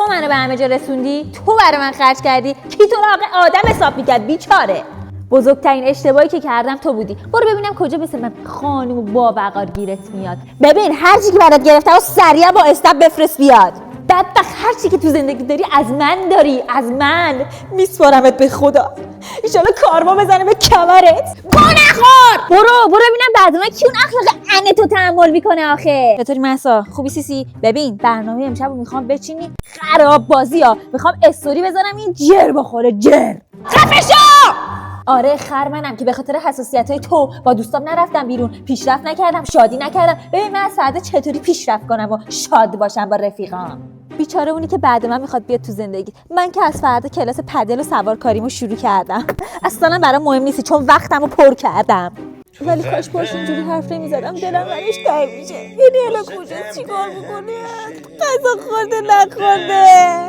منو به همه جا رسوندی، تو برای من خرج کردی، کی تو رو آدم حساب میکرد بیچاره. بزرگترین اشتباهی که کردم تو بودی. برو ببینم کجا مثل من خانم با وقار گیرت میاد. ببین هر چی که برات گرفتم و سریع با استاب بفرست بیاد. بدبخت هر چی که تو زندگی داری از من داری، از من. میسپارمت به خدا، ایشالا کارما بزنه به کمرت. گو نخور. برو ببینم بعد من کی اون اخلاق انتو تحمل میکنه آخه. چطوری مهسا؟ خوبی سیسی؟ ببین برنامه امشب رو میخوام بچینی خراب بازی ها. میخوام استوری بذارم این جر بخوره جر. خفه شو! آره خر منم که به خاطر حساسیت‌های تو با دوستام نرفتم بیرون، پیشرفت نکردم، شادی نکردم. ببین من از فردا چطوری پیشرفت کنم و شاد باشم با رفیقام. بیچاره اونی که بعد من میخواد بیاد تو زندگی. من که از فردا کلاس پدل و سوارکاریمو شروع کردم. اصلا برام مهم نیست چون وقتمو پر کردم. ولی کاش باش اینجوری حرف نمیزدم، دلم برش تنگ میشه. یعنی الان کجا چیکار میکنه؟ غذا خورده نخورده.